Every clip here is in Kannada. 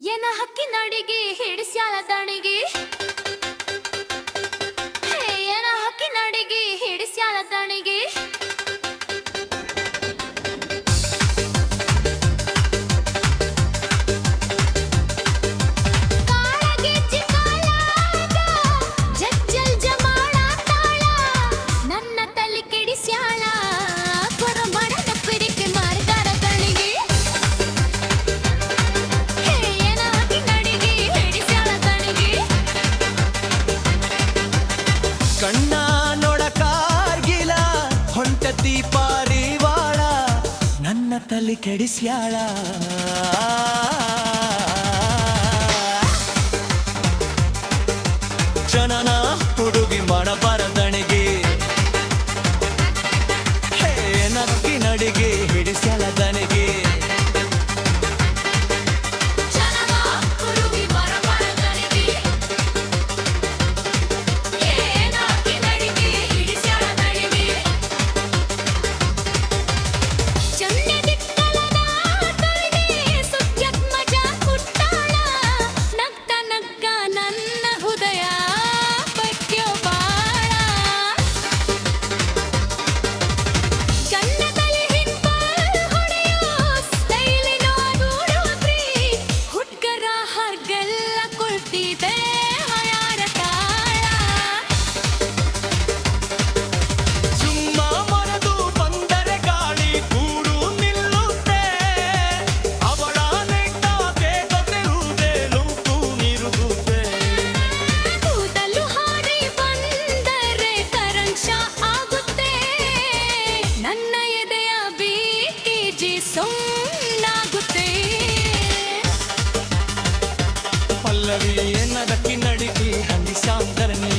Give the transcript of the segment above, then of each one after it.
ಏನ ಹಕ್ಕಿನಡಿಗೆ ಹಿಡಿಸ್ಯಾಳ ದಣಿಗೆ ಏನ ಹಕ್ಕಿನಡಿಗೆ ಹಿಡಿಸ್ಯಾಳ ದಣಿಗೆ ಕಣ್ಣ ನೋಡಕಾರ್ಗಿಲ ಹೊಂಟತಿ ಪಾರಿವಾಳ ನನ್ನ ತಲೆ ಕೆಡಿಸ್ಯಾಳ ಜನನ ಹುಡುಗಿ ಮಾಡಬಾರ ದಣಿಗೆ ನಕ್ಕಿ ನಡಿಗೆ ಹಿಡಿಸ್ಯಾಳ ದಣಿಗೆ ಪಲ್ಲವಿ ಏನದಕ್ಕಿ ನಡಿಗೆ ಹಂದಿಸಾಂದರಣಿ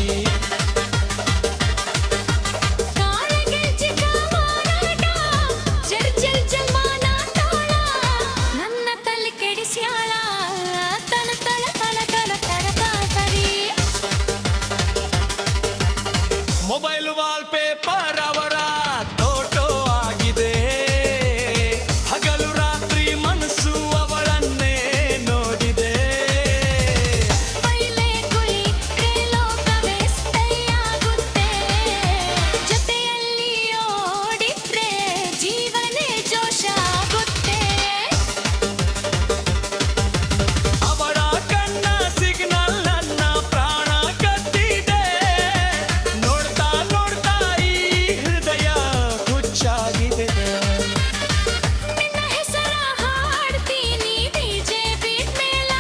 ನನ್ನ ತಲೆ ಕೆಡಿಸ್ಯಾಳ ತಲ ತಲ ತಲ ತಲ ತರಕಾರಿ ಮೊಬೈಲ್ ವಾಲ್ ಪೇಪರ್ ಅವರ ತೋಟೋ ಆಗಿದೆ ಹಗಲು ರಾತ್ರಿ ಮನಸ್ಸು ಅವಳನ್ನೇ ನೋಡಿದೆ ಬೈಲೆ ಕುಳಿ ಲೋಕವೇ ಸ್ಥೈಯಾಗುತ್ತೆ ಜೊತೆಯಲ್ಲಿ ಓಡಿದ್ರೆ ಜೀವನೇ ಜೋಶ ಆಗುತ್ತೆ ಅವಳ ಕಣ್ಣ ಸಿಗ್ನಲ್ ನನ್ನ ಪ್ರಾಣ ಕದ್ದಿದೆ ನೋಡ್ತಾ ನೋಡ್ತಾ ಈ ಹೃದಯ ಹುಚ್ಚಾಗಿದೆ ನಿನ್ನ ಹೆಸರ ಹಾಡ್ತೀನಿ ಡಿಜೆ ಬೀಟ್ ಮೇಲ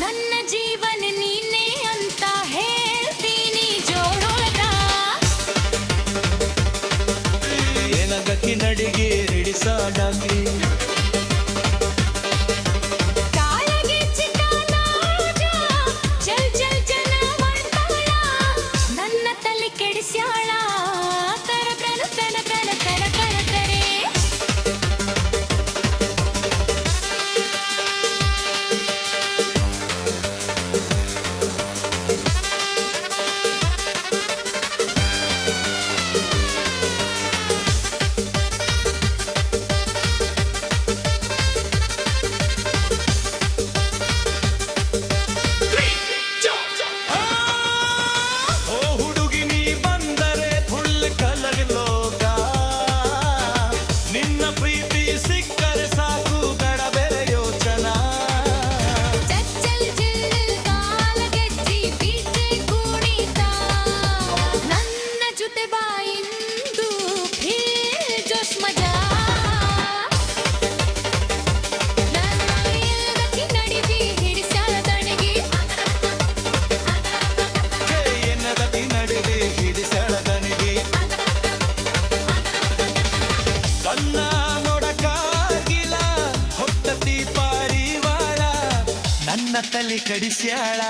ನನ್ನ ಜೀವನ ನೀನೇ ಅಂತ ಹೇಳ್ತೀನಿ ಜೋಡೊಳಗ ಏನಗಕ್ಕಿ ನಡಿಗೆ ಹಿಡಿಸಾಡಾಗ್ಲಿ ಕಾಲಗೆಜ್ಜೆ ಕಾಲಾಜ ಜಲ್ ಜಲ್ ಜನ ಮಾಡ್ತಾಳ ನನ್ನ ತಲೆ ಕೆಡಿಸ್ಯಾಳ ತರ ಪ್ರನ ಪ್ರನ ಪ್ರನ ತರ ತರ ತರೆ ಓ ಹುಡುಗಿ ನೀ ಬಂದರೆ ಫುಲ್ ಕಲರ್ ಲೋಕ ನಿನ್ನ ಪ್ರೀತಿ ಸಿಕ್ಕರೆ ಸಾಕು ಬೇರೆ ಯೋಚನಾ ಚಚ್ಚಲ್ ಜಿಲ್ ಕಾಲಗೆಜ್ಜಿ ಬೀಚೆ ಕುಣಿತ ನನ್ನ ಜೊತೆ ಬಾಯಿಂದು ಫಿರ್ ಜೋಶ್ ಮಜಾ ನನ್ನ ಇಲ್ದಕ್ಕಿ ನಡಿಗೆ ಹಿಡಿಸ್ಯಾಳ ದಣಿಗೆ ಏನದತಿ ನಡಿಗೆ ಹಿಡಿಸಳದನಿಗೆ ಕಣ್ಣ ನೋಡಕಾಗಿಲ್ಲ ಹೊತ್ತತಿ ಪಾರಿವಾಳ ನನ್ನ ತಲೆ ಕಡಿಸ್ಯಾಳ